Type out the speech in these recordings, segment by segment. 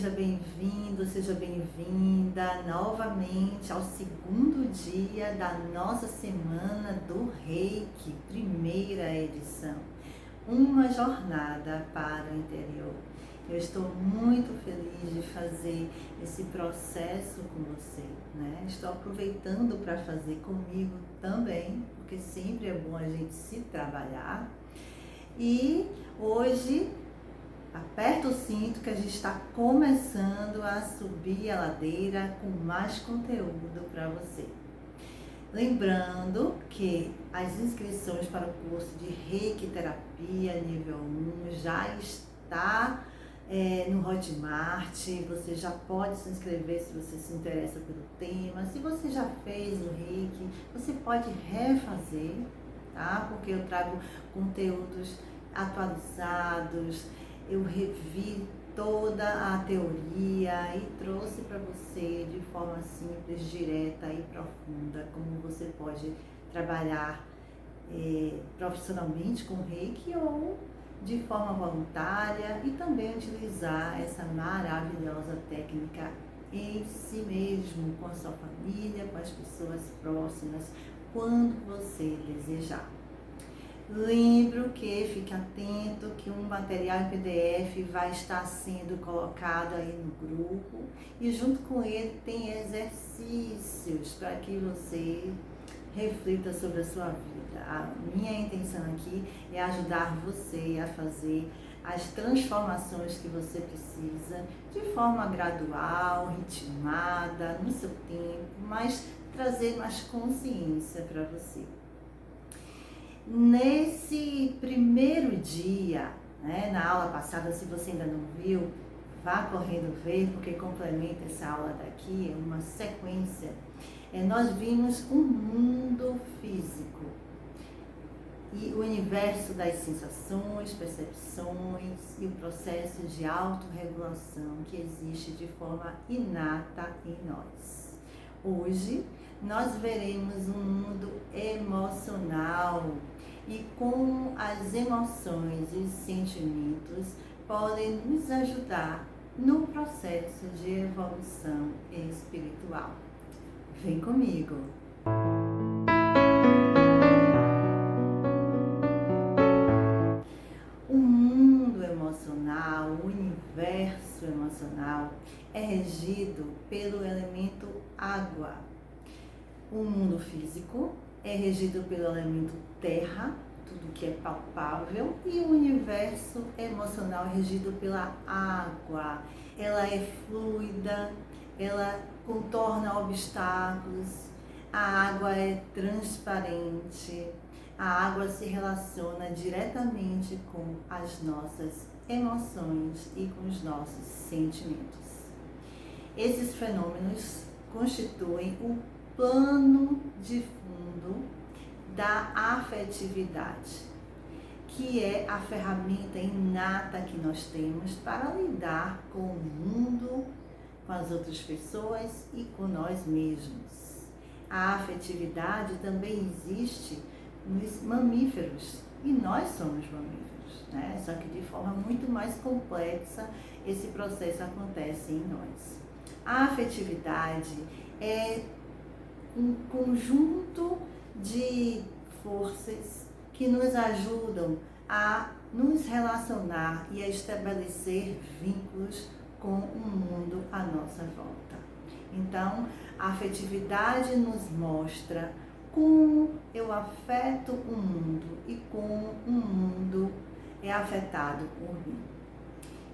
seja bem-vindo, seja bem-vinda novamente ao segundo dia da nossa Semana do Reiki, primeira edição. Uma jornada para o interior. Eu estou muito feliz de fazer esse processo com você, né? Estou aproveitando para fazer comigo também, porque sempre é bom a gente se trabalhar. E hoje, aperta o cinto que a gente está começando a subir a ladeira com mais conteúdo para você. Lembrando que as inscrições para o curso de Reiki Terapia nível 1 já está no Hotmart. Você já pode se inscrever se você se interessa pelo tema. Se você já fez o Reiki, você pode refazer, tá? Porque eu trago conteúdos atualizados. Eu revi toda a teoria e trouxe para você de forma simples, direta e profunda como você pode trabalhar profissionalmente com Reiki ou de forma voluntária e também utilizar essa maravilhosa técnica em si mesmo, com a sua família, com as pessoas próximas, quando você desejar. Lembro que fique atento que um material em PDF vai estar sendo colocado aí no grupo e junto com ele tem exercícios para que você reflita sobre a sua vida. A minha intenção aqui é ajudar você a fazer as transformações que você precisa de forma gradual, ritmada, no seu tempo, mas trazer mais consciência para você. Nesse primeiro dia, né, na aula passada, se você ainda não viu, vá correndo ver, porque complementa essa aula daqui, é uma sequência. Nós vimos um mundo físico e o universo das sensações, percepções e o processo de autorregulação que existe de forma inata em nós. Hoje, nós veremos um mundo emocional e como as emoções e os sentimentos podem nos ajudar no processo de evolução espiritual. Vem comigo! O mundo emocional, o universo emocional é regido pelo elemento água. O mundo físico é regido pelo elemento terra, tudo que é palpável, e o universo emocional é regido pela água. Ela é fluida, ela contorna obstáculos, a água é transparente, a água se relaciona diretamente com as nossas emoções e com os nossos sentimentos. Esses fenômenos constituem o plano de fundo da afetividade, que é a ferramenta inata que nós temos para lidar com o mundo, com as outras pessoas e com nós mesmos. A afetividade também existe nos mamíferos e nós somos mamíferos, né? Só que de forma muito mais complexa esse processo acontece em nós. A afetividade é um conjunto de forças que nos ajudam a nos relacionar e a estabelecer vínculos com o mundo à nossa volta. Então, a afetividade nos mostra como eu afeto o mundo e como o mundo é afetado por mim.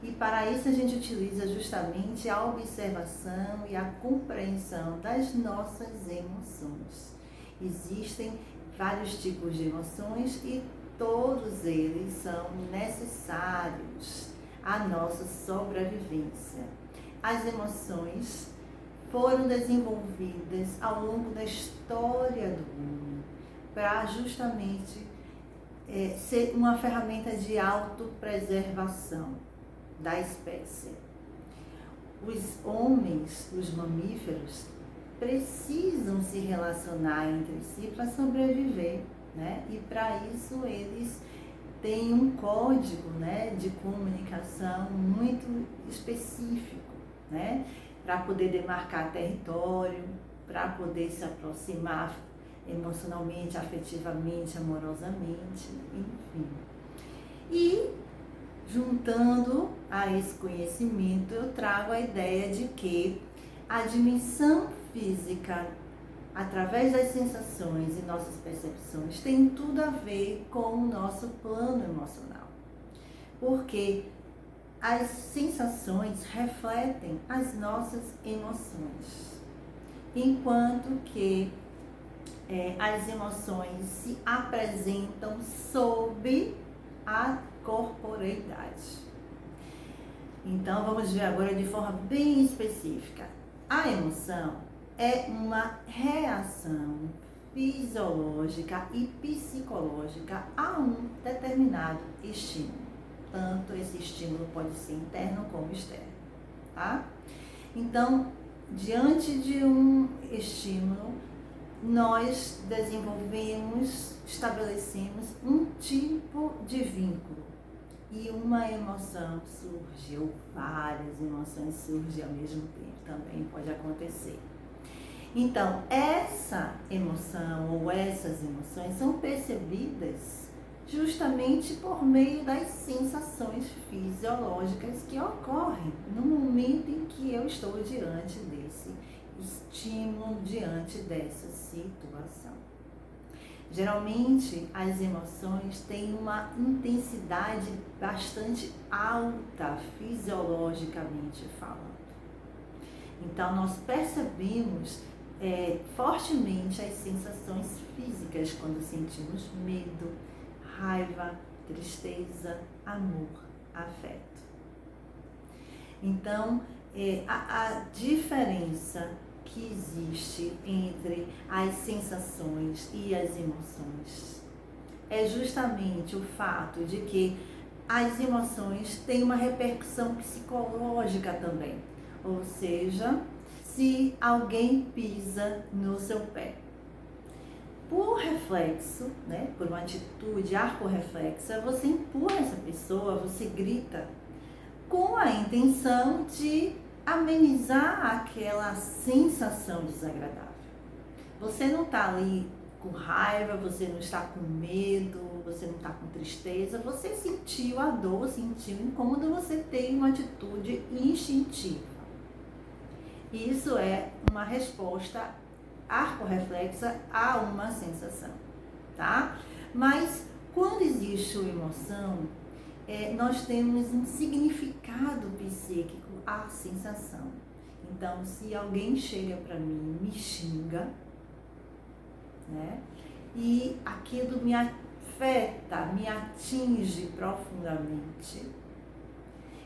E para isso a gente utiliza justamente a observação e a compreensão das nossas emoções. Existem vários tipos de emoções e todos eles são necessários à nossa sobrevivência. As emoções foram desenvolvidas ao longo da história do mundo para justamente ser uma ferramenta de autopreservação da espécie. Os homens, os mamíferos, precisam se relacionar entre si para sobreviver, né? E para isso eles têm um código, né, de comunicação muito específico. né? Para poder demarcar território, para poder se aproximar emocionalmente, afetivamente, amorosamente, enfim. E juntando a esse conhecimento, eu trago a ideia de que a dimensão física, através das sensações e nossas percepções, tem tudo a ver com o nosso plano emocional. Porque as sensações refletem as nossas emoções, enquanto que as emoções se apresentam sob a corporeidade. Então vamos ver agora de forma bem específica. A emoção é uma reação fisiológica e psicológica a um determinado estímulo. Tanto esse estímulo pode ser interno como externo, tá? Então, diante de um estímulo, nós desenvolvemos, estabelecemos um tipo de vínculo e uma emoção surge, ou várias emoções surgem ao mesmo tempo, também pode acontecer. Então, essa emoção ou essas emoções são percebidas justamente por meio das sensações fisiológicas que ocorrem no momento em que eu estou diante desse estímulo, diante dessa situação. Geralmente, as emoções têm uma intensidade bastante alta, fisiologicamente falando. Então, nós percebemos fortemente as sensações físicas quando sentimos medo, raiva, tristeza, amor, afeto. Então, a diferença que existe entre as sensações e as emoções é justamente o fato de que as emoções têm uma repercussão psicológica também. Ou seja, se alguém pisa no seu pé, por reflexo, né, por uma atitude arco-reflexa, você empurra essa pessoa, você grita, com a intenção de amenizar aquela sensação desagradável. Você não está ali com raiva, você não está com medo, você não está com tristeza, você sentiu a dor, sentiu o incômodo, você tem uma atitude instintiva. Isso é uma resposta arco-reflexa a uma sensação, tá? Mas quando existe uma emoção, nós temos um significado psíquico à sensação. Então, se alguém chega para mim e me xinga, né? E aquilo me afeta, me atinge profundamente,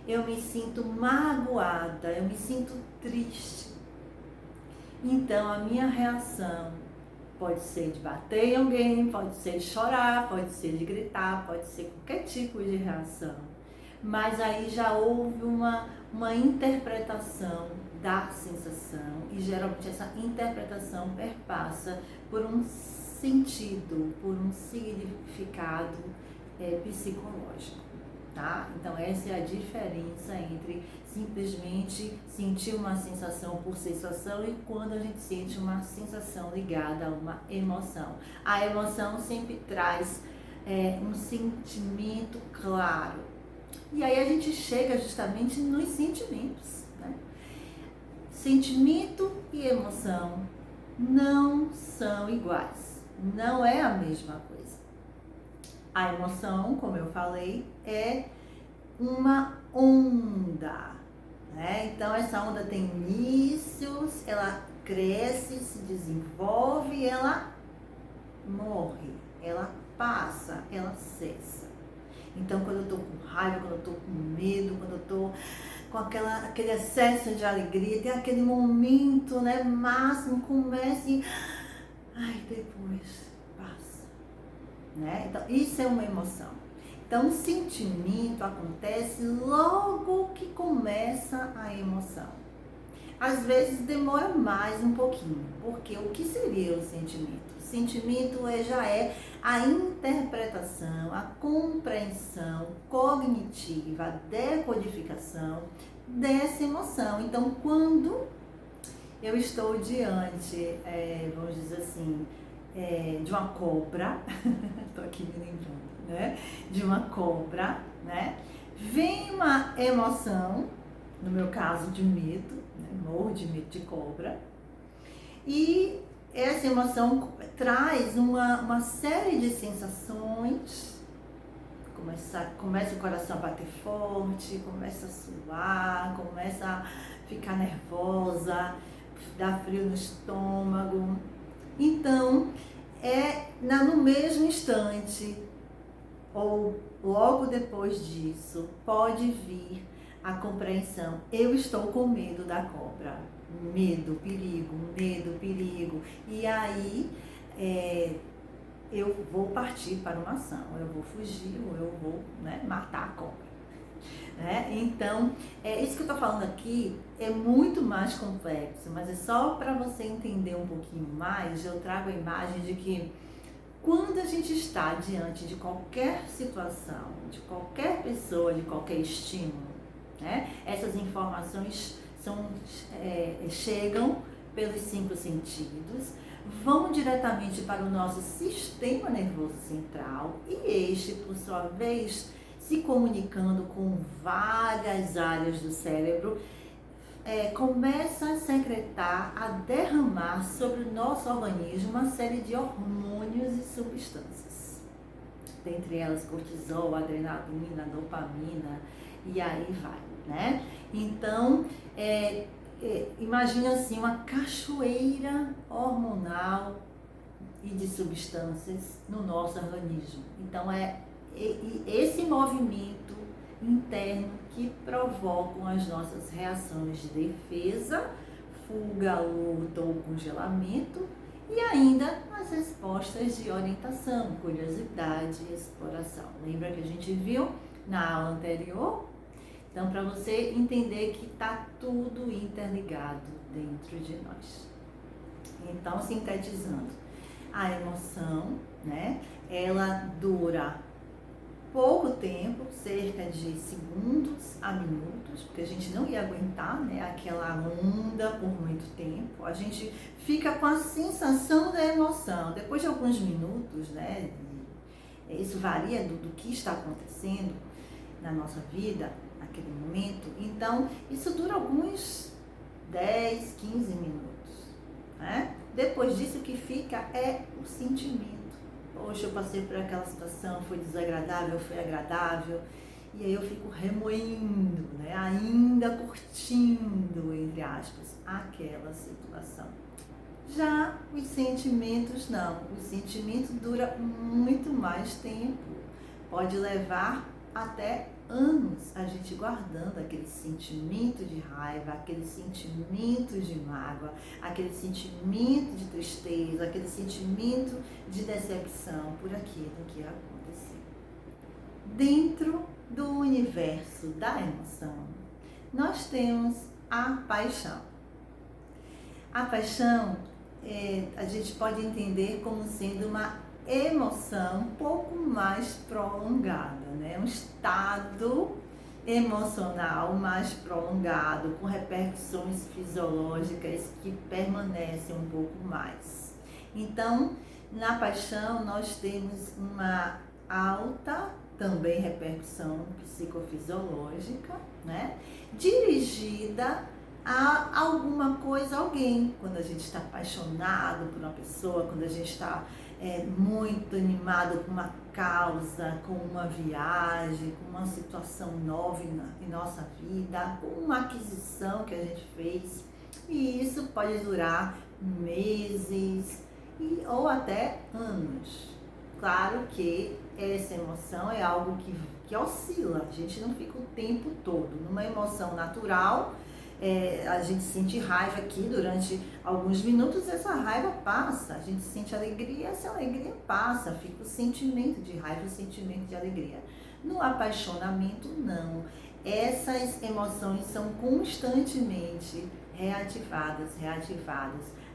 eu me sinto magoada, eu me sinto triste. Então, a minha reação pode ser de bater em alguém, pode ser de chorar, pode ser de gritar, pode ser qualquer tipo de reação. Mas aí já houve uma interpretação da sensação e geralmente essa interpretação perpassa por um sentido, por um significado psicológico. Tá? Então essa é a diferença entre simplesmente sentir uma sensação por sensação e quando a gente sente uma sensação ligada a uma emoção. A emoção sempre traz um sentimento claro. E aí a gente chega justamente nos sentimentos. Né? Sentimento e emoção não são iguais, não é a mesma coisa. A emoção, como eu falei, é uma onda, né? Então essa onda tem inícios, ela cresce, se desenvolve, ela morre, ela passa, ela cessa. Então quando eu tô com raiva, quando eu tô com medo, quando eu tô com aquele excesso de alegria, tem aquele momento, né, máximo, começa e depois passa. Né? Então, isso é uma emoção. Então, o sentimento acontece logo que começa a emoção. Às vezes demora mais um pouquinho, porque o que seria o sentimento? sentimento já é a interpretação, a compreensão cognitiva, a decodificação dessa emoção. Então, quando eu estou diante, vamos dizer assim, de uma cobra, estou aqui me lembrando, né? De uma cobra, né? Vem uma emoção, no meu caso de medo, né? Morro de medo de cobra, e essa emoção traz uma série de sensações. Começa o coração a bater forte, começa a suar, começa a ficar nervosa, dá frio no estômago. Então, no mesmo instante, ou logo depois disso, pode vir a compreensão: eu estou com medo da cobra. Medo, perigo. E aí, eu vou partir para uma ação, eu vou fugir ou eu vou, né, matar a cobra. Então, isso que eu estou falando aqui é muito mais complexo, mas é só para você entender um pouquinho mais. Eu trago a imagem de que quando a gente está diante de qualquer situação, de qualquer pessoa, de qualquer estímulo, né, essas informações chegam pelos 5 sentidos, vão diretamente para o nosso sistema nervoso central, e este, por sua vez, se comunicando com várias áreas do cérebro, começa a secretar, a derramar sobre o nosso organismo uma série de hormônios e substâncias. Dentre elas, cortisol, adrenalina, dopamina, e aí vai, né? Então, imagina assim, uma cachoeira hormonal e de substâncias no nosso organismo. Então, esse movimento interno que provocam as nossas reações de defesa, fuga, luta ou congelamento, e ainda as respostas de orientação, curiosidade e exploração. Lembra que a gente viu na aula anterior? Então, para você entender que está tudo interligado dentro de nós. Então, sintetizando, a emoção, né, ela dura pouco tempo, cerca de segundos a minutos, porque a gente não ia aguentar, né, aquela onda por muito tempo. A gente fica com a sensação da emoção. Depois de alguns minutos, né, isso varia do que está acontecendo na nossa vida, naquele momento. Então, isso dura alguns 10, 15 minutos, né? Depois disso, o que fica é o sentimento. Poxa, eu passei por aquela situação, foi desagradável, foi agradável, e aí eu fico remoendo, né? Ainda curtindo, entre aspas, aquela situação. Já os sentimentos não, o sentimento dura muito mais tempo, pode levar até anos a gente guardando aquele sentimento de raiva, aquele sentimento de mágoa, aquele sentimento de tristeza, aquele sentimento de decepção por aquilo que aconteceu. Dentro do universo da emoção, nós temos a paixão. A paixão a gente pode entender como sendo uma emoção um pouco mais prolongada, né? Um estado emocional mais prolongado, com repercussões fisiológicas que permanecem um pouco mais. Então, na paixão, nós temos uma alta também repercussão psicofisiológica, né? Dirigida a alguma coisa, alguém. Quando a gente está apaixonado por uma pessoa, quando a gente está muito animado com uma causa, com uma viagem, com uma situação nova em nossa vida, com uma aquisição que a gente fez. E isso pode durar meses ou até anos. Claro que essa emoção é algo que oscila, a gente não fica o tempo todo. Numa emoção natural, a gente sente raiva aqui durante alguns minutos, essa raiva passa. A gente sente alegria, essa alegria passa. Fica o sentimento de raiva, o sentimento de alegria. No apaixonamento, não. Essas emoções são constantemente reativadas.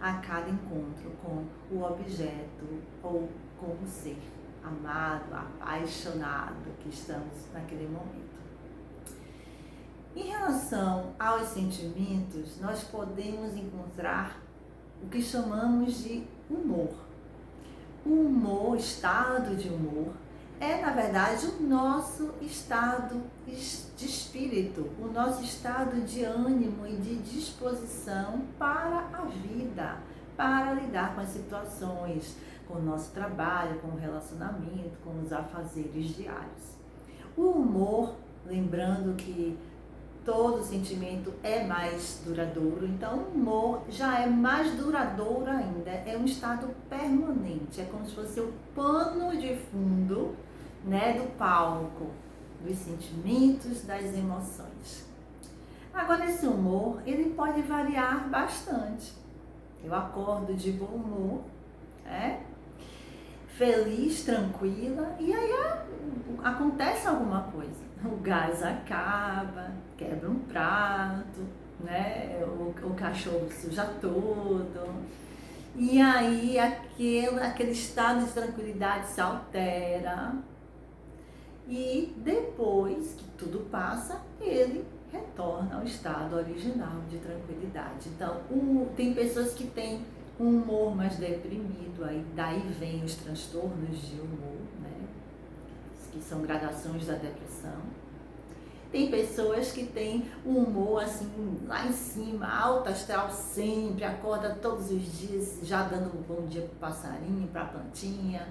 a cada encontro com o objeto ou com o ser amado, apaixonado que estamos naquele momento. Em relação aos sentimentos, nós podemos encontrar o que chamamos de humor. O humor, estado de humor, é na verdade o nosso estado de espírito, o nosso estado de ânimo e de disposição para a vida, para lidar com as situações, com o nosso trabalho, com o relacionamento, com os afazeres diários. O humor, lembrando que todo sentimento é mais duradouro, então o humor já é mais duradouro ainda, é um estado permanente, é como se fosse o pano de fundo, né, do palco, dos sentimentos, das emoções. Agora, esse humor, ele pode variar bastante. Eu acordo de bom humor, feliz, tranquila, e aí acontece alguma coisa. O gás acaba, quebra um prato, né? O cachorro suja todo. E aí aquele estado de tranquilidade se altera. E depois que tudo passa, ele retorna ao estado original de tranquilidade. Então, tem pessoas que têm um humor mais deprimido, aí daí vem os transtornos de humor, né? Que são gradações da depressão. Tem pessoas que têm um humor assim, lá em cima, alto astral sempre, acorda todos os dias já dando um bom dia para o passarinho, para a plantinha,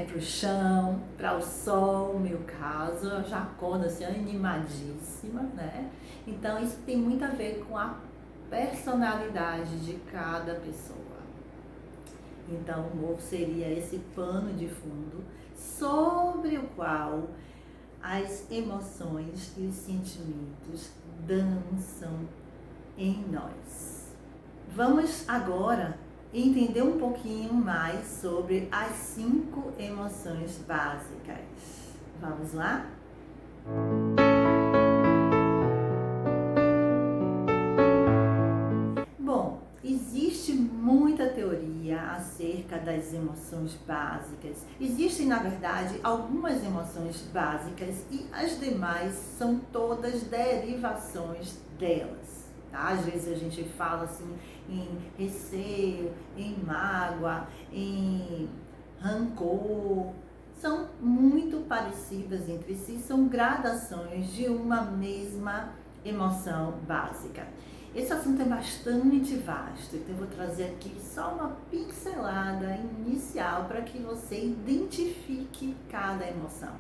para o chão, para o sol, no meu caso, eu já acordo assim animadíssima, né? Então isso tem muito a ver com a personalidade de cada pessoa. Então o humor seria esse pano de fundo sobre o qual as emoções e os sentimentos dançam em nós. Vamos agora entender um pouquinho mais sobre as 5 emoções básicas. Vamos lá? Bom, existe muita teoria acerca das emoções básicas. Existem, na verdade, algumas emoções básicas e as demais são todas derivações delas. Tá? Às vezes a gente fala assim em receio, em mágoa, em rancor. São muito parecidas entre si, são gradações de uma mesma emoção básica. Esse assunto é bastante vasto, então eu vou trazer aqui só uma pincelada inicial para que você identifique cada emoção.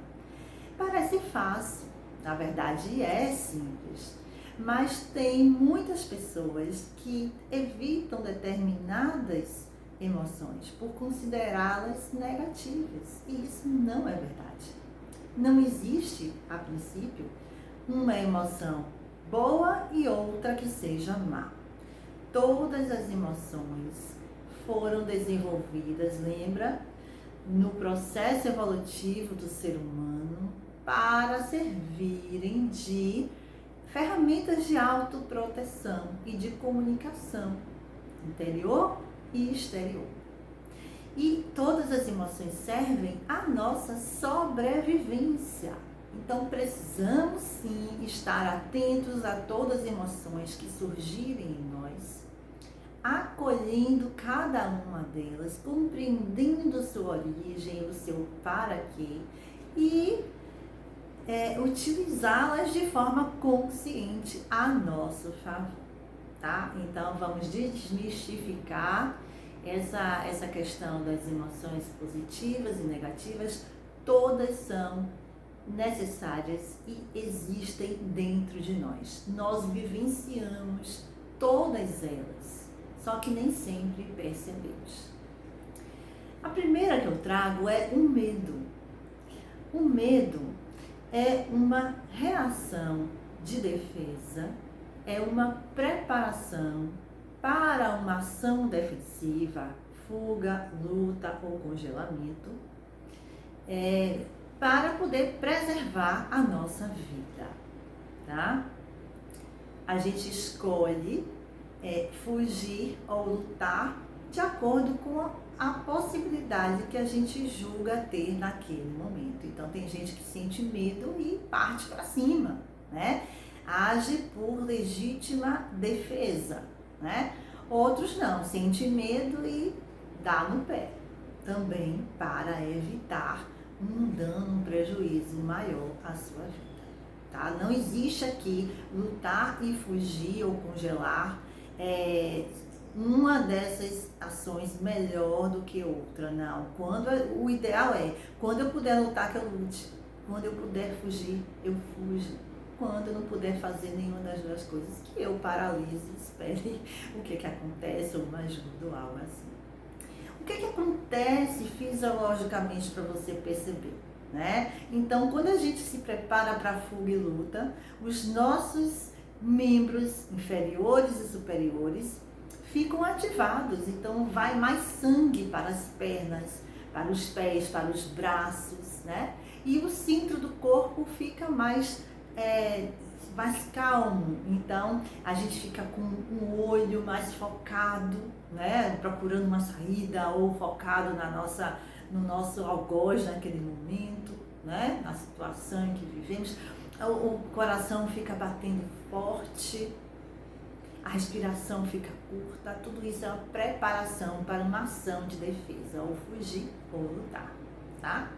Parece fácil, na verdade é simples, mas tem muitas pessoas que evitam determinadas emoções por considerá-las negativas, e isso não é verdade. Não existe, a princípio, uma emoção boa e outra que seja má. Todas as emoções foram desenvolvidas, lembra, no processo evolutivo do ser humano para servirem de ferramentas de autoproteção e de comunicação interior e exterior. E todas as emoções servem à nossa sobrevivência. Então precisamos sim estar atentos a todas as emoções que surgirem em nós, acolhendo cada uma delas, compreendendo sua origem, o seu para quê e utilizá-las de forma consciente a nosso favor, tá? Então vamos desmistificar essa questão das emoções positivas e negativas. Todas são necessárias e existem dentro de nós. Nós vivenciamos todas elas, só que nem sempre percebemos. A primeira que eu trago é o medo. O medo é uma reação de defesa, é uma preparação para uma ação defensiva, fuga, luta ou congelamento, para poder preservar a nossa vida, tá? A gente escolhe fugir ou lutar de acordo com a possibilidade que a gente julga ter naquele momento. Então tem gente que sente medo e parte para cima, né? Age por legítima defesa, né? Outros não, sente medo e dá no pé, também para evitar um dano, um prejuízo maior à sua vida, tá? Não existe aqui lutar e fugir ou congelar uma dessas ações melhor do que outra, não. O ideal é, quando eu puder lutar, que eu lute. Quando eu puder fugir, eu fujo. Quando eu não puder fazer nenhuma das duas coisas, que eu paralise, espere o que acontece, ou uma ajuda ou algo assim. O que acontece fisiologicamente para você perceber, né? Então, quando a gente se prepara para a fuga e luta, os nossos membros inferiores e superiores ficam ativados, então vai mais sangue para as pernas, para os pés, para os braços, né? E o centro do corpo fica mais calmo, então a gente fica com um olho mais focado, né? Procurando uma saída ou focado no nosso algoz naquele momento, né? Na situação em que vivemos, o coração fica batendo forte, a respiração fica curta, tudo isso é uma preparação para uma ação de defesa, ou fugir ou lutar, tá?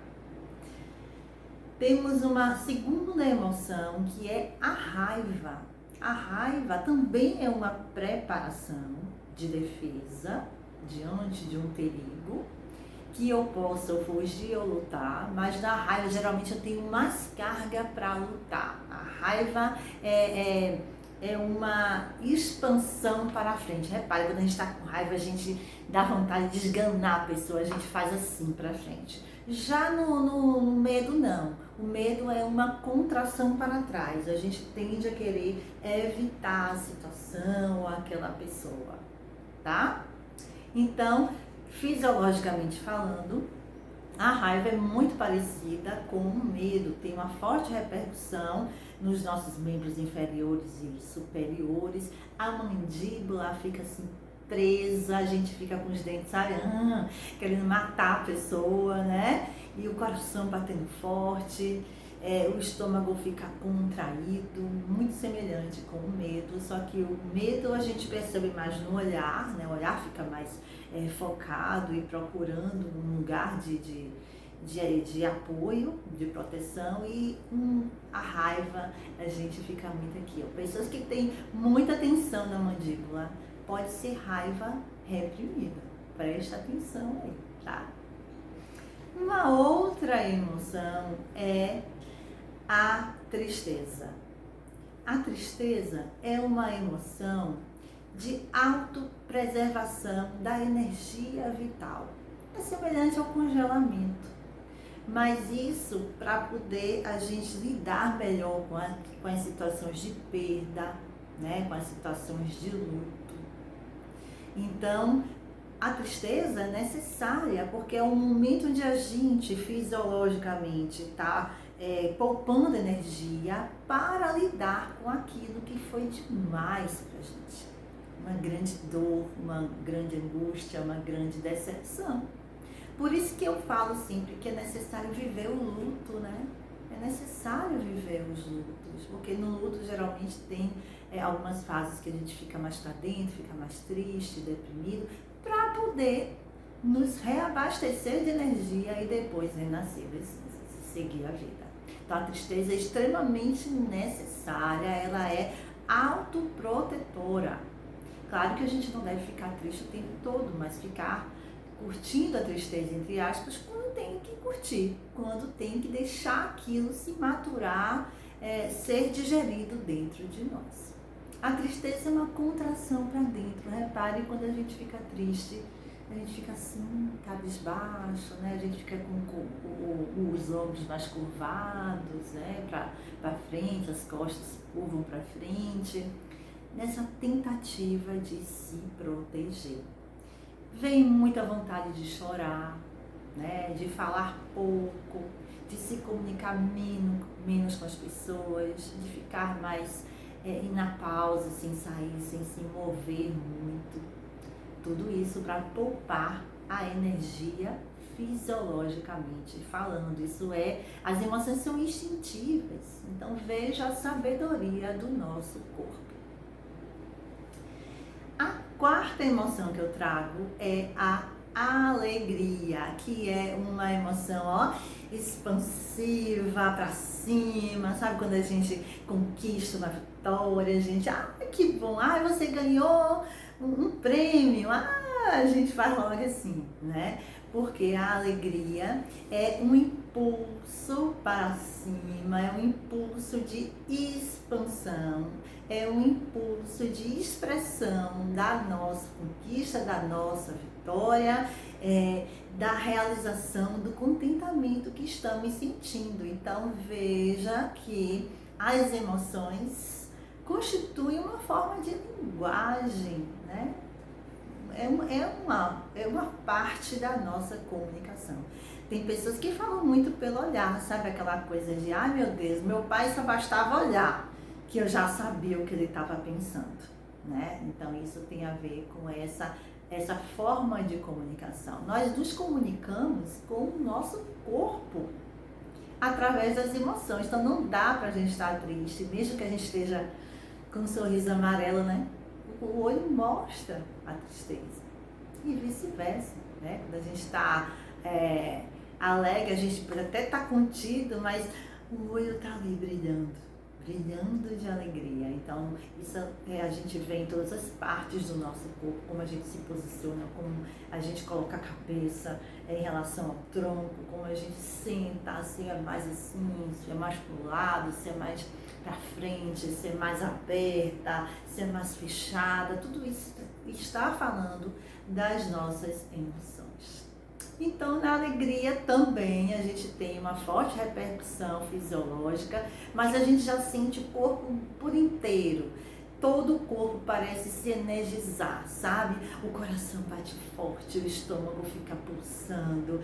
Temos uma segunda emoção, que é a raiva. A raiva também é uma preparação de defesa diante de um perigo, que eu possa fugir ou lutar, mas na raiva geralmente eu tenho mais carga para lutar. A raiva é uma expansão para a frente. Repare, quando a gente está com raiva, a gente dá vontade de esganar a pessoa, a gente faz assim para frente. Já no medo, não. O medo é uma contração para trás. A gente tende a querer evitar a situação ou aquela pessoa, tá? Então, fisiologicamente falando, a raiva é muito parecida com o medo, tem uma forte repercussão nos nossos membros inferiores e superiores. A mandíbula fica assim presa, a gente fica com os dentes, sabe, querendo matar a pessoa, né? E o coração batendo forte, o estômago fica contraído, muito semelhante com o medo, só que o medo a gente percebe mais no olhar, né? O olhar fica mais focado e procurando um lugar de apoio, de proteção, e a raiva a gente fica muito aqui. Ó. Pessoas que têm muita tensão na mandíbula, pode ser raiva reprimida. Presta atenção aí, tá? Uma outra emoção é a tristeza. A tristeza é uma emoção de autopreservação da energia vital. É semelhante ao congelamento, mas isso para poder a gente lidar melhor com as situações de perda, né? Com as situações de luto. Então, a tristeza é necessária porque é um momento onde a gente fisiologicamente está poupando energia para lidar com aquilo que foi demais para a gente. Uma grande dor, uma grande angústia, uma grande decepção. Por isso que eu falo sempre que é necessário viver o luto, né? É necessário viver os lutos, porque no luto geralmente tem algumas fases que a gente fica mais para dentro, fica mais triste, deprimido, para poder nos reabastecer de energia e depois renascer, seguir a vida. Então a tristeza é extremamente necessária, ela é autoprotetora. Claro que a gente não deve ficar triste o tempo todo, mas ficar curtindo a tristeza, entre aspas, quando tem que curtir, quando tem que deixar aquilo se maturar, ser digerido dentro de nós. A tristeza é uma contração para dentro. Repare, quando a gente fica triste, a gente fica assim, cabisbaixo, né? A gente fica com os ombros mais curvados, né? Para frente, as costas curvam para frente, nessa tentativa de se proteger. Vem muita vontade de chorar, né? De falar pouco, de se comunicar menos com as pessoas, de ficar mais ir na pausa, sem sair, sem se mover muito. Tudo isso para poupar a energia fisiologicamente falando. As emoções são instintivas. Então veja a sabedoria do nosso corpo. A quarta emoção que eu trago é a alegria, que é uma emoção, expansiva para cima, sabe quando a gente conquista uma vitória, a gente, que bom, você ganhou um prêmio, a gente faz logo assim, né? Porque a alegria é um impulso para cima, é um impulso de expansão, é um impulso de expressão da nossa conquista, da nossa vitória, da realização, do contentamento que estamos sentindo. Então veja que as emoções constituem uma forma de linguagem, né? É uma parte da nossa comunicação. Tem pessoas que falam muito pelo olhar, sabe aquela coisa de, meu Deus, meu pai só bastava olhar, que eu já sabia o que ele estava pensando, né? Então isso tem a ver com essa forma de comunicação. Nós nos comunicamos com o nosso corpo através das emoções. Então não dá pra gente estar triste, mesmo que a gente esteja com um sorriso amarelo, né? O olho mostra a tristeza e vice-versa, né? Quando a gente está alegre, a gente pode até estar contido, mas o olho está ali brilhando de alegria. Então isso a gente vê em todas as partes do nosso corpo, como a gente se posiciona, como a gente coloca a cabeça em relação ao tronco, como a gente senta, se é mais assim, se é mais pro lado, se é mais para frente, se é mais aberta, se é mais fechada, tudo isso está falando das nossas emoções. Então, na alegria também a gente tem uma forte repercussão fisiológica, mas a gente já sente o corpo por inteiro. Todo o corpo parece se energizar, sabe? O coração bate forte, o estômago fica pulsando,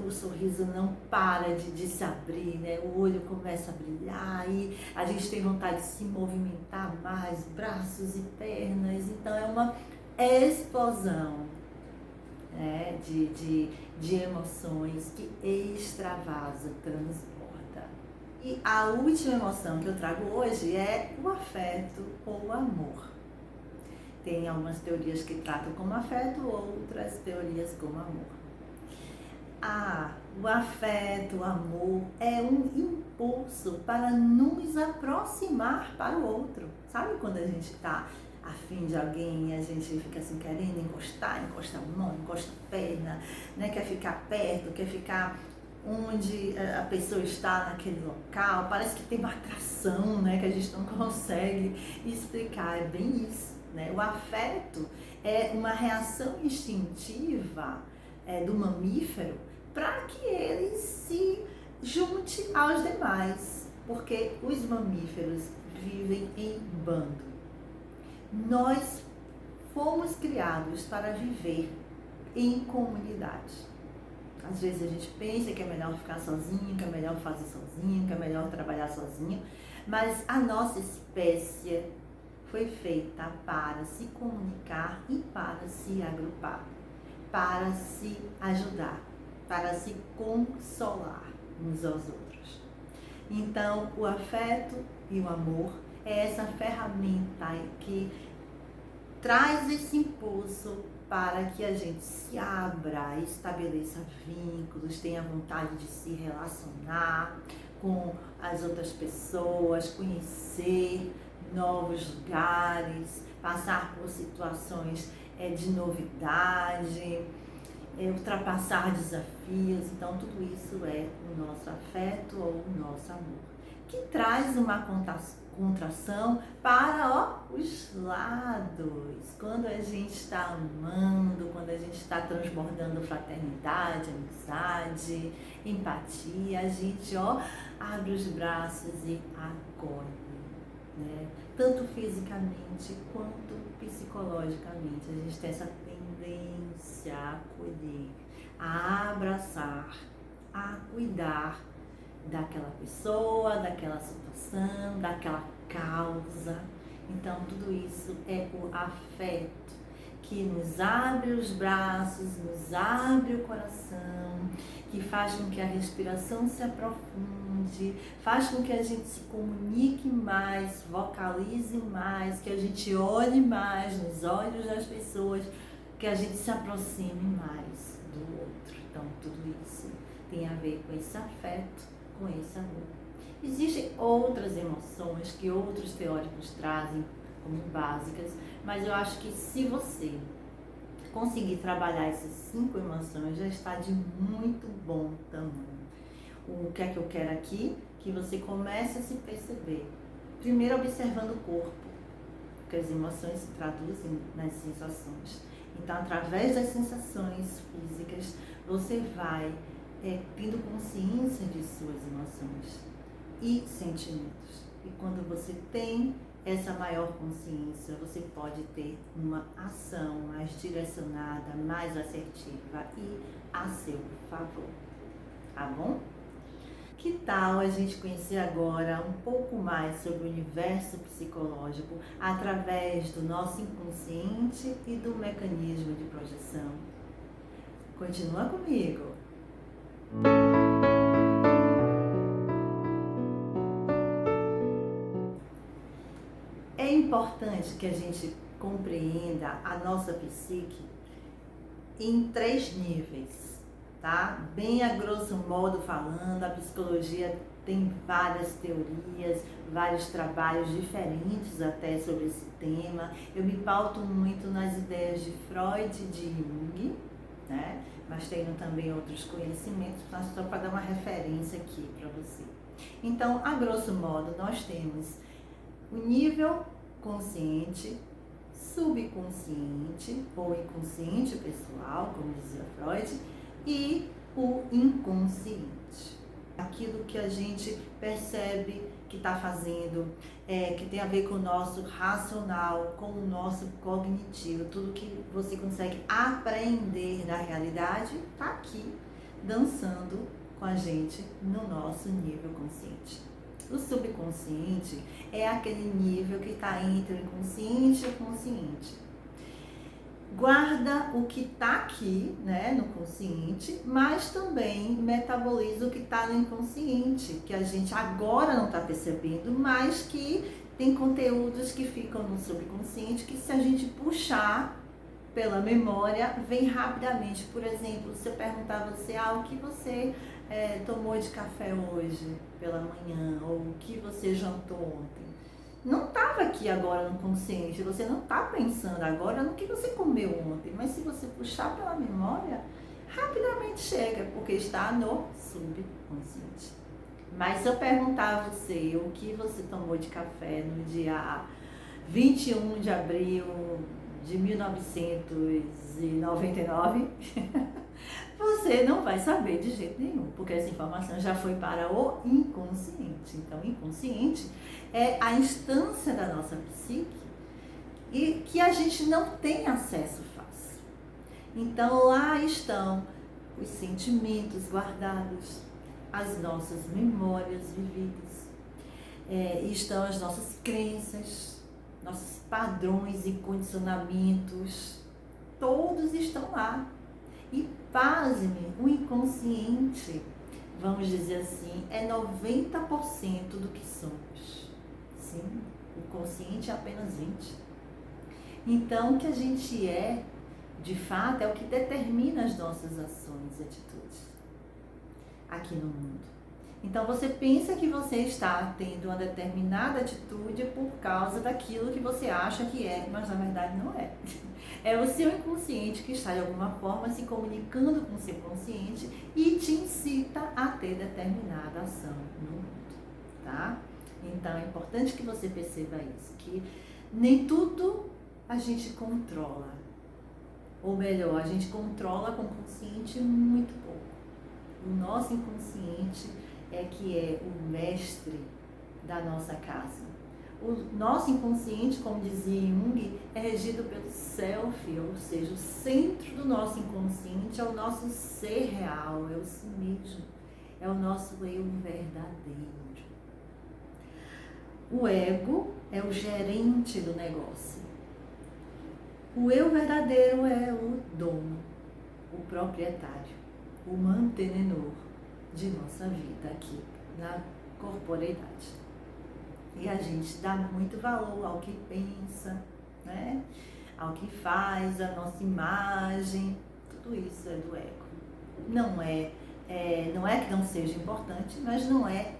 o sorriso não para de se abrir, né? O olho começa a brilhar e a gente tem vontade de se movimentar mais, braços e pernas. Então é uma explosão, né? de emoções que extravasa, transborda. E a última emoção que eu trago hoje é o afeto ou o amor. Tem algumas teorias que tratam como afeto, outras teorias como amor. O afeto, o amor é um impulso para nos aproximar para o outro. Sabe quando a gente está afim de alguém e a gente fica assim querendo encosta a mão, encosta a perna, né? Quer ficar perto, quer ficar onde a pessoa está naquele local, parece que tem uma atração, né, que a gente não consegue explicar, é bem isso, né? O afeto é uma reação instintiva do mamífero para que ele se junte aos demais, porque os mamíferos vivem em bando. Nós fomos criados para viver em comunidade. Às vezes a gente pensa que é melhor ficar sozinho, que é melhor fazer sozinho, que é melhor trabalhar sozinho, mas a nossa espécie foi feita para se comunicar e para se agrupar, para se ajudar, para se consolar uns aos outros. Então, o afeto e o amor é essa ferramenta que traz esse impulso para que a gente se abra, estabeleça vínculos, tenha vontade de se relacionar com as outras pessoas, conhecer novos lugares, passar por situações de novidade, ultrapassar desafios. Então tudo isso é o nosso afeto ou o nosso amor, que traz uma contração para os lados. Quando a gente está amando, quando a gente está transbordando fraternidade, amizade, empatia, a gente abre os braços e acolhe, né? Tanto fisicamente quanto psicologicamente. A gente tem essa tendência a acolher, a abraçar, a cuidar daquela pessoa, daquela situação, daquela causa. Então, tudo isso é o afeto que nos abre os braços, nos abre o coração, que faz com que a respiração se aprofunde, faz com que a gente se comunique mais, vocalize mais, que a gente olhe mais nos olhos das pessoas, que a gente se aproxime mais do outro. Então, tudo isso tem a ver com esse afeto, com esse amor. Existem outras emoções que outros teóricos trazem como básicas, mas eu acho que se você conseguir trabalhar essas 5 emoções, já está de muito bom tamanho. O que é que eu quero aqui? Que você comece a se perceber. Primeiro, observando o corpo, porque as emoções se traduzem nas sensações. Então, através das sensações físicas, você vai tendo consciência de suas emoções e sentimentos. E quando você tem essa maior consciência, você pode ter uma ação mais direcionada, mais assertiva e a seu favor. Tá bom? Que tal a gente conhecer agora um pouco mais sobre o universo psicológico através do nosso inconsciente e do mecanismo de projeção? Continua comigo! É importante que a gente compreenda a nossa psique em 3 níveis, tá? Bem a grosso modo falando, a psicologia tem várias teorias, vários trabalhos diferentes até sobre esse tema. Eu me pauto muito nas ideias de Freud e de Jung, né? Mas tenho também outros conhecimentos, mas só para dar uma referência aqui para você. Então, a grosso modo, nós temos o nível consciente, subconsciente ou inconsciente pessoal, como dizia Freud, e o inconsciente. Aquilo que a gente percebe que está fazendo, que tem a ver com o nosso racional, com o nosso cognitivo, tudo que você consegue aprender na realidade, está aqui, dançando com a gente no nosso nível consciente. O subconsciente é aquele nível que está entre o inconsciente e o consciente. Guarda o que está aqui, né, no consciente, mas também metaboliza o que está no inconsciente, que a gente agora não está percebendo, mas que tem conteúdos que ficam no subconsciente, que se a gente puxar pela memória, vem rapidamente. Por exemplo, se eu perguntar a você, o que você tomou de café hoje pela manhã, ou o que você jantou ontem, não estava aqui agora no consciente, você não está pensando agora no que você comeu ontem, mas se você puxar pela memória, rapidamente chega, porque está no subconsciente. Mas se eu perguntar a você o que você tomou de café no dia 21 de abril de 1999, você não vai saber de jeito nenhum, porque essa informação já foi para o inconsciente. Então, o inconsciente é a instância da nossa psique e que a gente não tem acesso fácil. Então, lá estão os sentimentos guardados, as nossas memórias vividas, estão as nossas crenças, nossos padrões e condicionamentos, todos estão lá. E pasme, o inconsciente, vamos dizer assim, é 90% do que somos. Sim, o consciente é apenas 20%. Então, o que a gente é, de fato, é o que determina as nossas ações e atitudes aqui no mundo. Então, você pensa que você está tendo uma determinada atitude por causa daquilo que você acha que é, mas na verdade não é. É o seu inconsciente que está de alguma forma se comunicando com o seu consciente e te incita a ter determinada ação no mundo, tá? Então, é importante que você perceba isso, que nem tudo a gente controla. Ou melhor, a gente controla com o consciente muito pouco. O nosso inconsciente é que é o mestre da nossa casa. O nosso inconsciente, como dizia Jung, é regido pelo self, ou seja, o centro do nosso inconsciente é o nosso ser real, é o si mesmo, é o nosso eu verdadeiro. O ego é o gerente do negócio. O eu verdadeiro é o dono, o proprietário, o mantenedor de nossa vida aqui na corporeidade. E a gente dá muito valor ao que pensa, né? Ao que faz, a nossa imagem, tudo isso é do ego. Não é que não seja importante, mas não é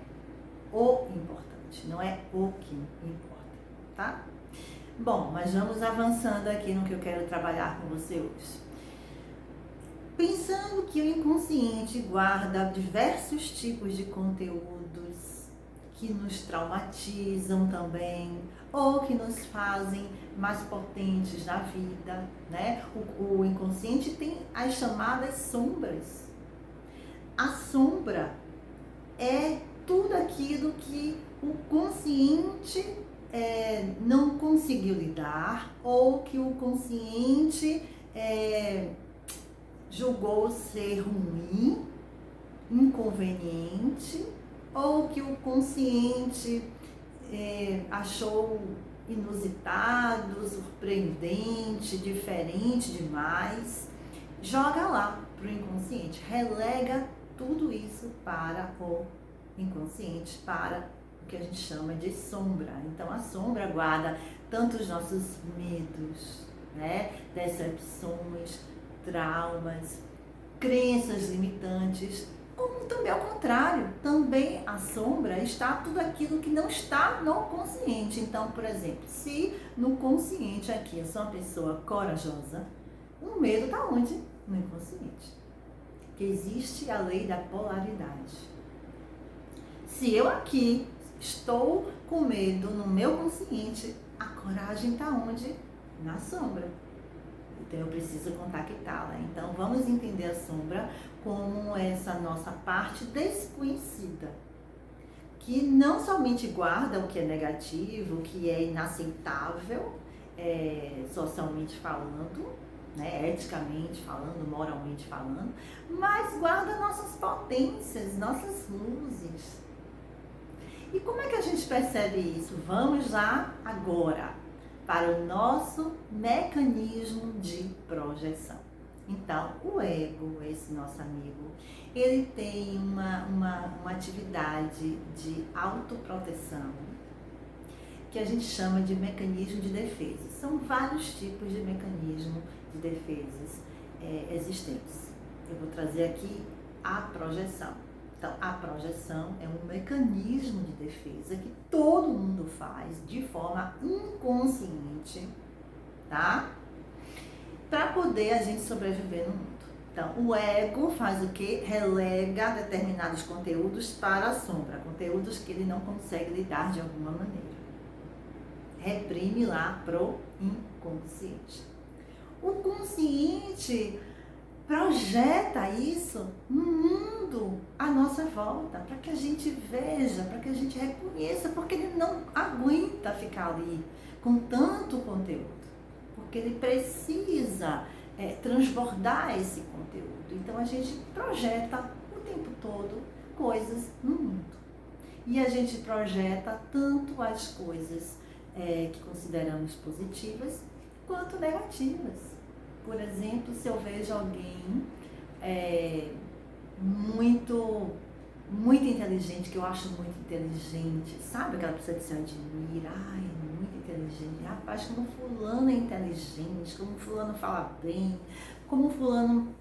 o importante, não é o que importa, tá? Bom, mas vamos avançando aqui no que eu quero trabalhar com você hoje. Pensando que o inconsciente guarda diversos tipos de conteúdos que nos traumatizam também, ou que nos fazem mais potentes na vida, né? O inconsciente tem as chamadas sombras. A sombra é tudo aquilo que o consciente não conseguiu lidar, ou que o consciente julgou ser ruim, inconveniente, ou que o consciente achou inusitado, surpreendente, diferente demais. Joga lá para o inconsciente, relega tudo isso para o inconsciente, para o que a gente chama de sombra. Então a sombra guarda tanto os nossos medos, né, decepções, traumas, crenças limitantes, como também ao contrário, também a sombra está tudo aquilo que não está no consciente. Então, por exemplo, se no consciente aqui eu sou uma pessoa corajosa, o medo está onde? No inconsciente. Que existe a lei da polaridade. Se eu aqui estou com medo no meu consciente, a coragem está onde? Na sombra. Então eu preciso contactá-la. Então vamos entender a sombra como essa nossa parte desconhecida, que não somente guarda o que é negativo, o que é inaceitável, socialmente falando, né, eticamente falando, moralmente falando, mas guarda nossas potências, nossas luzes. E como é que a gente percebe isso? Vamos lá agora para o nosso mecanismo de projeção. Então, o ego, esse nosso amigo, ele tem uma atividade de autoproteção que a gente chama de mecanismo de defesa. São vários tipos de mecanismo de defesas existentes. Eu vou trazer aqui a projeção. Então, a projeção é um mecanismo de defesa que todo mundo faz de forma inconsciente, tá? Para poder a gente sobreviver no mundo. Então, o ego faz o quê? Relega determinados conteúdos para a sombra, conteúdos que ele não consegue lidar de alguma maneira. Reprime lá pro inconsciente. O consciente projeta isso no mundo à nossa volta, para que a gente veja, para que a gente reconheça, porque ele não aguenta ficar ali com tanto conteúdo, porque ele precisa transbordar esse conteúdo. Então a gente projeta o tempo todo coisas no mundo. E a gente projeta tanto as coisas que consideramos positivas quanto negativas. Por exemplo, se eu vejo alguém muito inteligente, que eu acho muito inteligente, sabe aquela pessoa que se admira, ai, muito inteligente, rapaz, como fulano é inteligente, como fulano fala bem, como fulano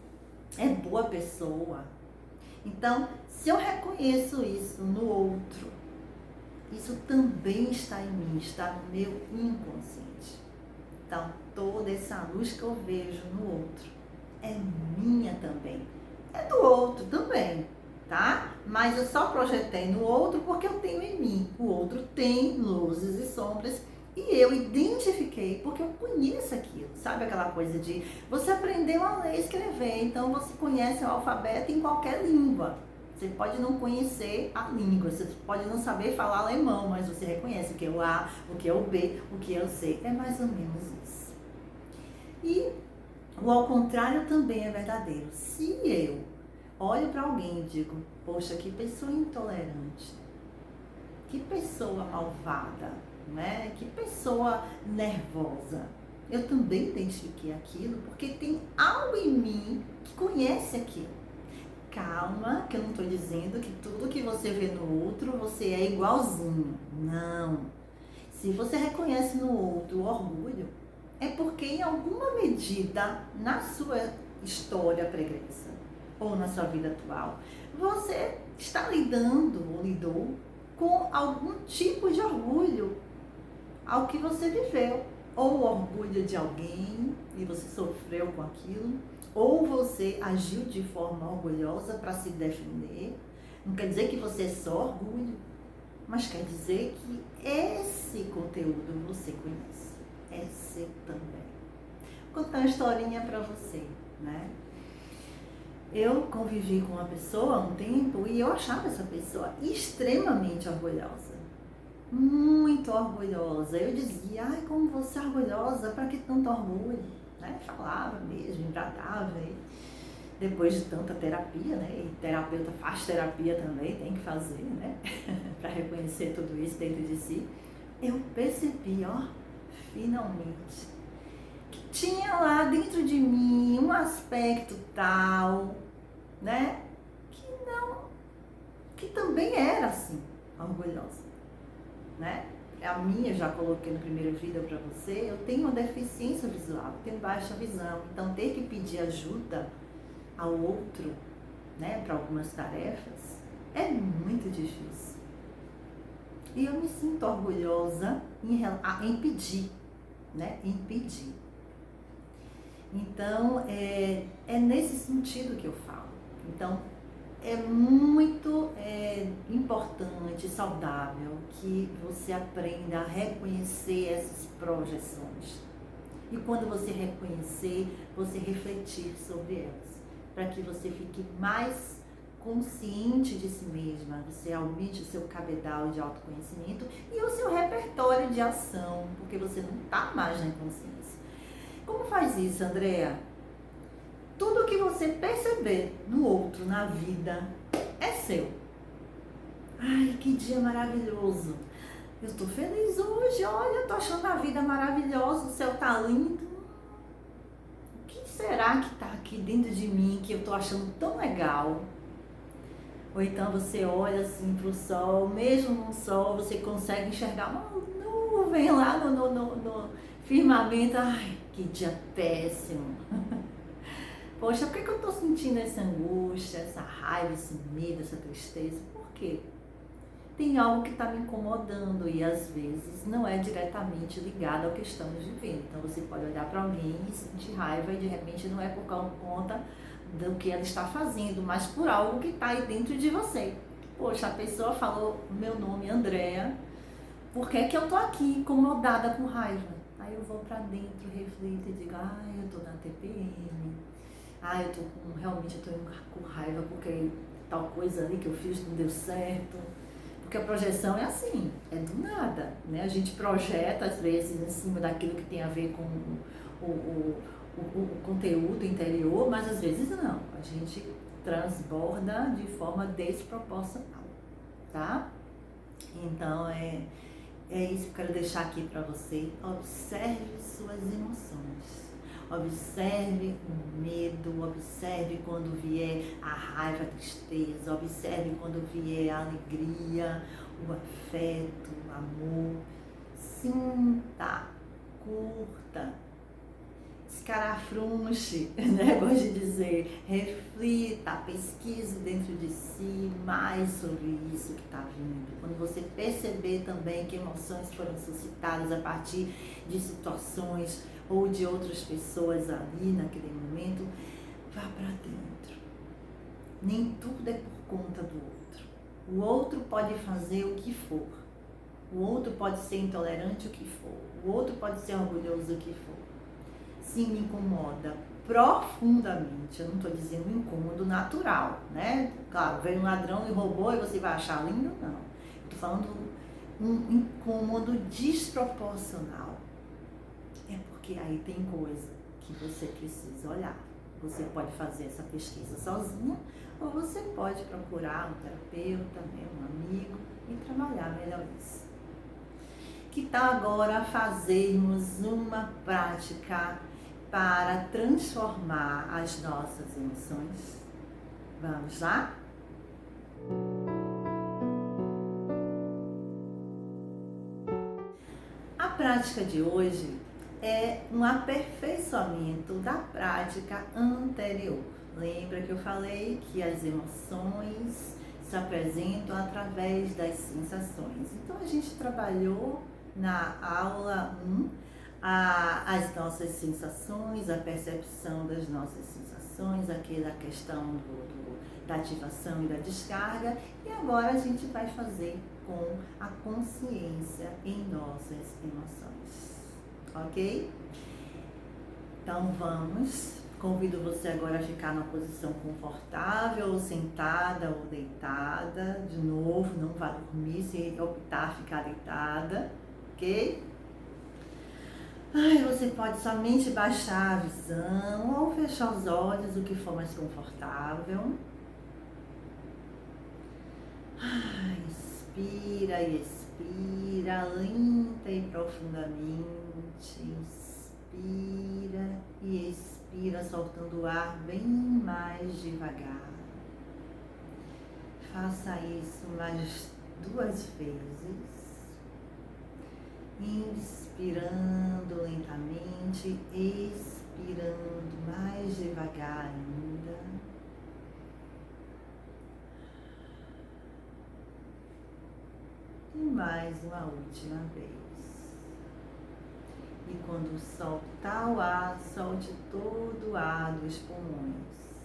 é boa pessoa. Então, se eu reconheço isso no outro, isso também está em mim, está no meu inconsciente. Então, toda essa luz que eu vejo no outro é minha também. É do outro também, tá? Mas eu só projetei no outro porque eu tenho em mim. O outro tem luzes e sombras e eu identifiquei porque eu conheço aquilo. Sabe aquela coisa de você aprendeu a ler e escrever, então você conhece o alfabeto em qualquer língua. Você pode não conhecer a língua, você pode não saber falar alemão, mas você reconhece o que é o A, o que é o B, o que é o C. É mais ou menos isso. E o ao contrário também é verdadeiro. Se eu olho para alguém e digo, poxa, que pessoa intolerante, que pessoa malvada, né? Que pessoa nervosa. Eu também identifiquei aquilo porque tem algo em mim que conhece aquilo. Calma, que eu não estou dizendo que tudo que você vê no outro você é igualzinho. Não. Se você reconhece no outro o orgulho, é porque em alguma medida na sua história pregressa ou na sua vida atual, você está lidando ou lidou com algum tipo de orgulho ao que você viveu. Ou orgulho de alguém e você sofreu com aquilo, ou você agiu de forma orgulhosa para se defender. Não quer dizer que você é só orgulho, mas quer dizer que esse conteúdo você conhece, é seu também. Vou contar uma historinha para você, né? Eu convivi com uma pessoa há um tempo e eu achava essa pessoa extremamente orgulhosa. Muito orgulhosa. Eu dizia, ai, como você é orgulhosa, para que tanto orgulho? Né? Falava mesmo, embradava. Depois de tanta terapia, né? E terapeuta faz terapia também, tem que fazer, né? Para reconhecer tudo isso dentro de si. Eu percebi, ó, finalmente, que tinha lá dentro de mim um aspecto tal, né? Que também era assim, orgulhosa, né? A minha, já coloquei no primeiro vídeo para você, eu tenho uma deficiência visual, tenho baixa visão, então ter que pedir ajuda ao outro, né, para algumas tarefas, é muito difícil. E eu me sinto orgulhosa em pedir, né, em pedir. Então, é nesse sentido que eu falo. Então, é muito importante, saudável, que você aprenda a reconhecer essas projeções. E quando você reconhecer, você refletir sobre elas, para que você fique mais consciente de si mesma, você aumente o seu cabedal de autoconhecimento e o seu repertório de ação, porque você não está mais na inconsciência. Como faz isso, Andréa? Tudo que você perceber no outro, na vida, é seu. Ai, que dia maravilhoso. Eu tô feliz hoje, olha, tô achando a vida maravilhosa, o céu tá lindo. O que será que tá aqui dentro de mim que eu tô achando tão legal? Ou então você olha assim pro sol, mesmo no sol, você consegue enxergar uma nuvem lá no firmamento. Ai, que dia péssimo. Poxa, por que eu tô sentindo essa angústia, essa raiva, esse medo, essa tristeza? Por quê? Tem algo que está me incomodando e às vezes não é diretamente ligado ao que estamos vivendo. Então você pode olhar para alguém e sentir raiva e de repente não é por conta do que ela está fazendo, mas por algo que está aí dentro de você. Poxa, a pessoa falou meu nome, Andréa, por que é que eu tô aqui incomodada com raiva? Aí eu vou para dentro, reflito e digo, eu tô na TPM, realmente eu tô com raiva porque tal coisa ali que eu fiz não deu certo. Porque a projeção é assim, é do nada, né? A gente projeta, às vezes, em cima daquilo que tem a ver com o conteúdo interior, mas às vezes não. A gente transborda de forma desproporcional, tá? Então, é isso que eu quero deixar aqui para você. Observe suas emoções. Observe o medo, observe quando vier a raiva, a tristeza, observe quando vier a alegria, o afeto, o amor. Sinta, curta, escarafrunche, né? Gosto de dizer, reflita, pesquise dentro de si mais sobre isso que está vindo. Quando você perceber também que emoções foram suscitadas a partir de situações ou de outras pessoas ali naquele momento, vá para dentro. Nem tudo é por conta do outro. O outro pode fazer o que for. O outro pode ser intolerante o que for. O outro pode ser orgulhoso o que for. Se me incomoda profundamente, eu não estou dizendo um incômodo natural, né? Claro, veio um ladrão e roubou e você vai achar lindo? Não. Estou falando um incômodo desproporcional. É porque aí tem coisa que você precisa olhar. Você pode fazer essa pesquisa sozinha ou você pode procurar um terapeuta, um amigo e trabalhar melhor isso. Que tal agora fazermos uma prática para transformar as nossas emoções? Vamos lá? A prática de hoje é um aperfeiçoamento da prática anterior. Lembra que eu falei que as emoções se apresentam através das sensações. Então a gente trabalhou na aula 1 as nossas sensações, a percepção das nossas sensações, aquela questão da ativação e da descarga, e agora a gente vai fazer com a consciência em nossas emoções, ok? Então vamos, convido você agora a ficar numa posição confortável, ou sentada ou deitada, de novo, não vá dormir se optar ficar deitada, ok? Você pode somente baixar a visão ou fechar os olhos, o que for mais confortável. Inspira e expira, lenta e profundamente. Inspira e expira, soltando o ar bem mais devagar. Faça isso mais 2 vezes. Inspirando lentamente, expirando mais devagar ainda. E mais uma última vez. E quando soltar o ar, solte todo o ar dos pulmões.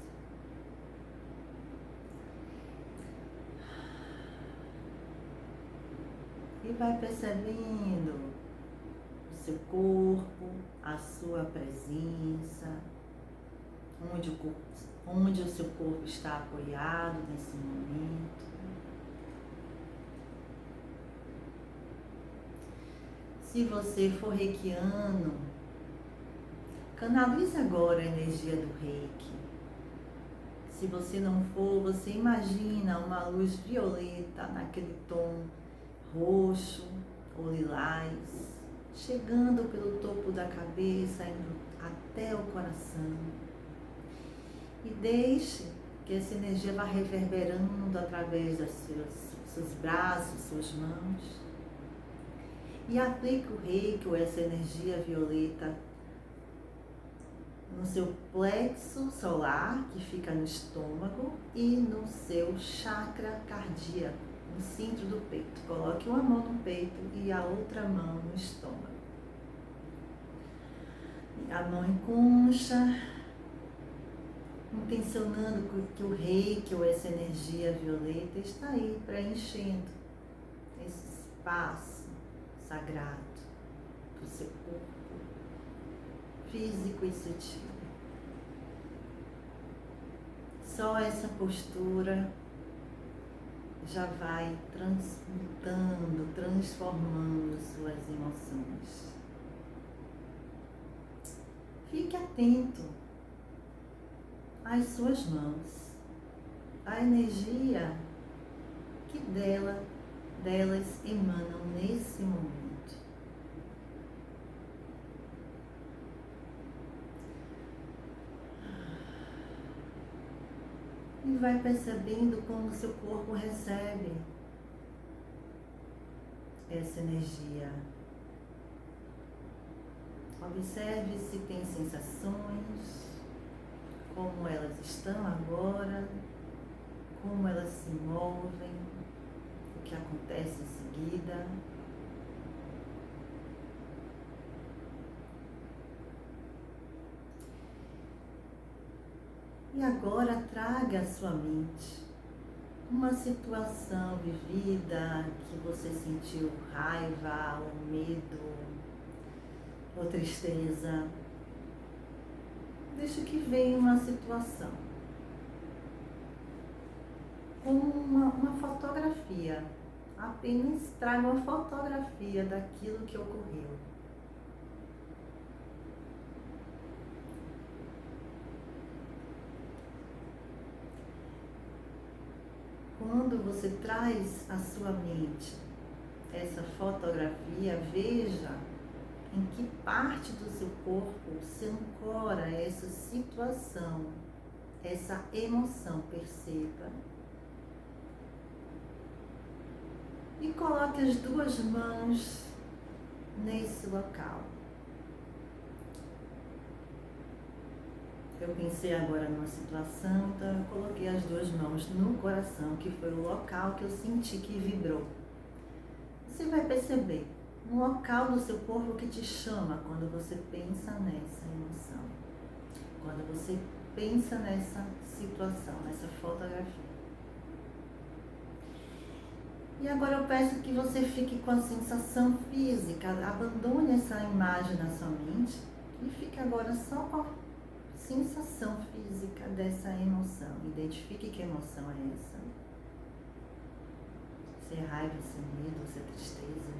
E vai percebendo o seu corpo, a sua presença, onde o seu corpo está apoiado nesse momento. Se você for reikiano, canalize agora a energia do reiki. Se você não for, você imagina uma luz violeta naquele tom roxo ou lilás, chegando pelo topo da cabeça, indo até o coração. E deixe que essa energia vá reverberando através dos seus braços, suas mãos. E aplique o reiki, ou essa energia violeta, no seu plexo solar, que fica no estômago, e no seu chakra cardíaco, no centro do peito. Coloque uma mão no peito e a outra mão no estômago. A mão em concha, intencionando que o reiki, ou essa energia violeta, está aí preenchendo esse espaço sagrado do seu corpo físico e sutil. Só essa postura já vai transmutando, transformando suas emoções. Fique atento às suas mãos, à energia que delas emanam nesse momento. E vai percebendo como o seu corpo recebe essa energia. Observe se tem sensações, como elas estão agora, como elas se movem, o que acontece em seguida. E agora traga à sua mente uma situação vivida que você sentiu raiva, ou medo, ou tristeza. Deixa que venha uma situação, como uma fotografia. Apenas traga uma fotografia daquilo que ocorreu. quando você traz à sua mente essa fotografia, veja em que parte do seu corpo se ancora essa situação, essa emoção, perceba. E coloque as duas mãos nesse local. Eu pensei agora numa situação, então eu coloquei as duas mãos no coração, que foi o local que eu senti que vibrou. Você vai perceber um local do seu corpo que te chama quando você pensa nessa emoção, quando você pensa nessa situação, nessa fotografia. E agora eu peço que você fique com a sensação física, abandone essa imagem na sua mente e fique agora só com a sensação física dessa emoção. Identifique que emoção é essa. Se é raiva, se é medo, se é tristeza,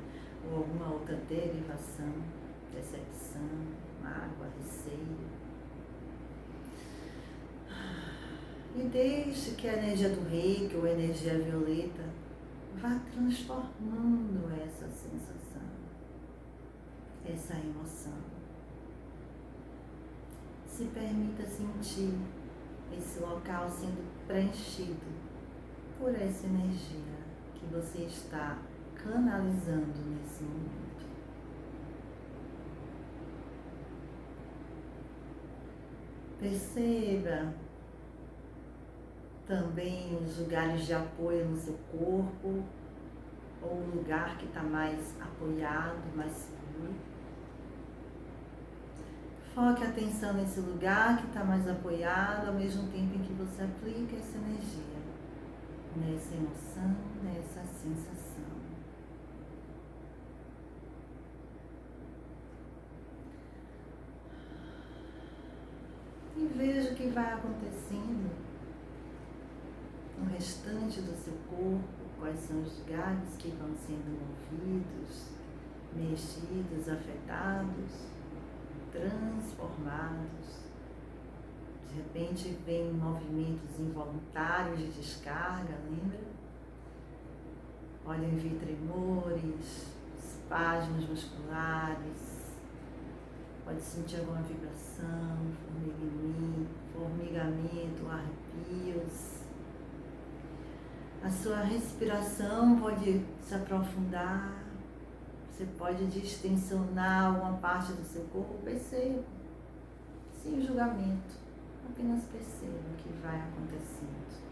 ou alguma outra derivação, decepção, mágoa, receio. E deixe que a energia do reiki ou a energia violeta vá transformando essa sensação, essa emoção. Se permita sentir esse local sendo preenchido por essa energia que você está canalizando nesse momento. Perceba também os lugares de apoio no seu corpo, ou o lugar que está mais apoiado, mais seguro. Foque a atenção nesse lugar que está mais apoiado, ao mesmo tempo em que você aplica essa energia, nessa emoção, nessa sensação. E veja o que vai acontecendo no restante do seu corpo, quais são os lugares que vão sendo movidos, mexidos, afetados, transformados. De repente vem movimentos involuntários de descarga, lembra? Podem vir tremores, espasmos musculares, pode sentir alguma vibração, formigamento, arrepios. A sua respiração pode se aprofundar, você pode distensionar alguma parte do seu corpo, perceba, sem julgamento, apenas perceba o que vai acontecendo.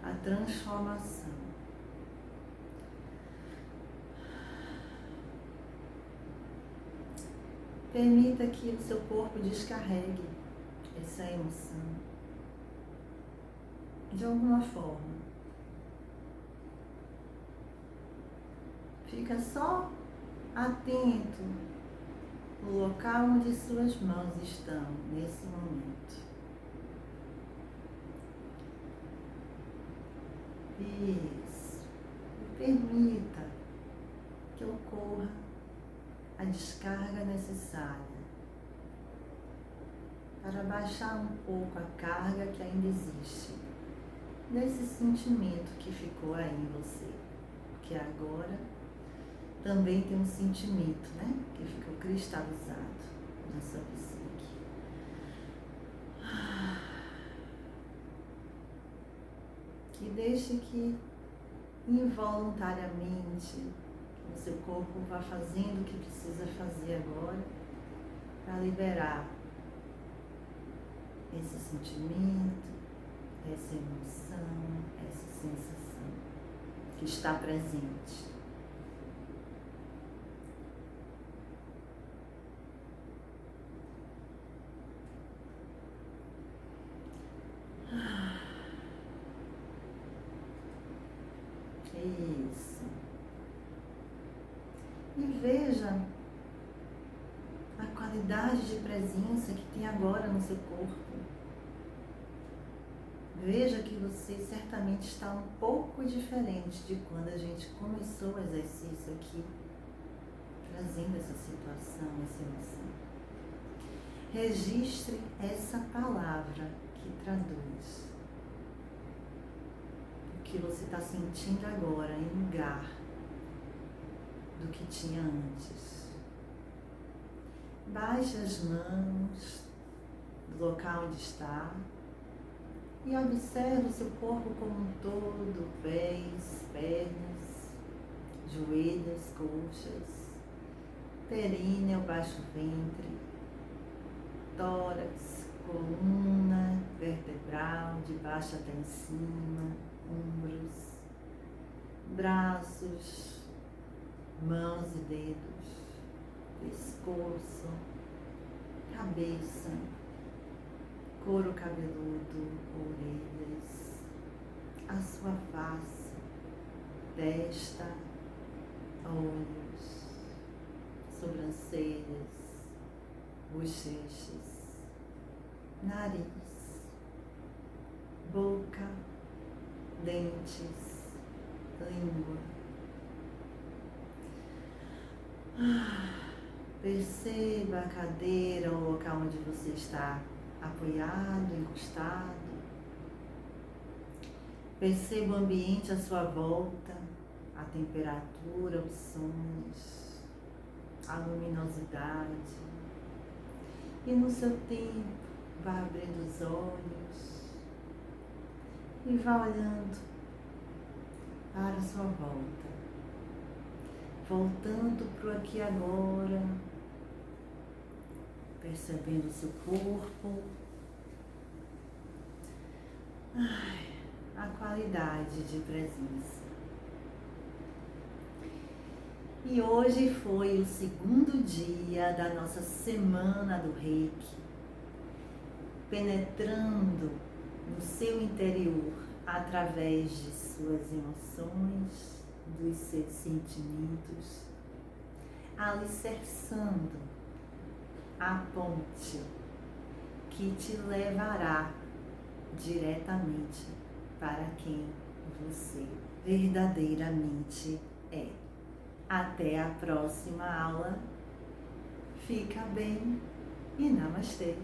A transformação. Permita que o seu corpo descarregue essa emoção de alguma forma. Fica só atento no local onde suas mãos estão nesse momento. Isso. E permita que ocorra a descarga necessária para baixar um pouco a carga que ainda existe desse sentimento que ficou aí em você, que agora também tem um sentimento, né, que ficou cristalizado na sua psique. E deixe que involuntariamente o seu corpo vá fazendo o que precisa fazer agora para liberar esse sentimento, essa emoção, essa sensação que está presente. Isso. E veja a qualidade de presença que tem agora no seu corpo. Veja que você certamente está um pouco diferente de quando a gente começou o exercício aqui, trazendo essa situação, essa emoção. Registre essa palavra que traduz o que você está sentindo agora em lugar do que tinha antes. Baixe as mãos do local onde está e observe o seu corpo como um todo, pés, pernas, joelhos, coxas, períneo, baixo ventre, tórax, coluna vertebral, de baixo até em cima, ombros, braços, mãos e dedos, pescoço, cabeça, couro cabeludo, orelhas, a sua face, testa, olhos, sobrancelhas, bochechas, nariz, boca, dentes, língua. Perceba a cadeira ou o local onde você está apoiado, encostado. Perceba o ambiente à sua volta, a temperatura, os sons, a luminosidade. E no seu tempo, vá abrindo os olhos e vá olhando para a sua volta, voltando para o aqui e agora, percebendo o seu corpo, a qualidade de presença. E hoje foi o segundo dia da nossa semana do Reiki, penetrando no seu interior através de suas emoções, dos seus sentimentos, alicerçando a ponte que te levará diretamente para quem você verdadeiramente é. Até a próxima aula. Fica bem e namastê.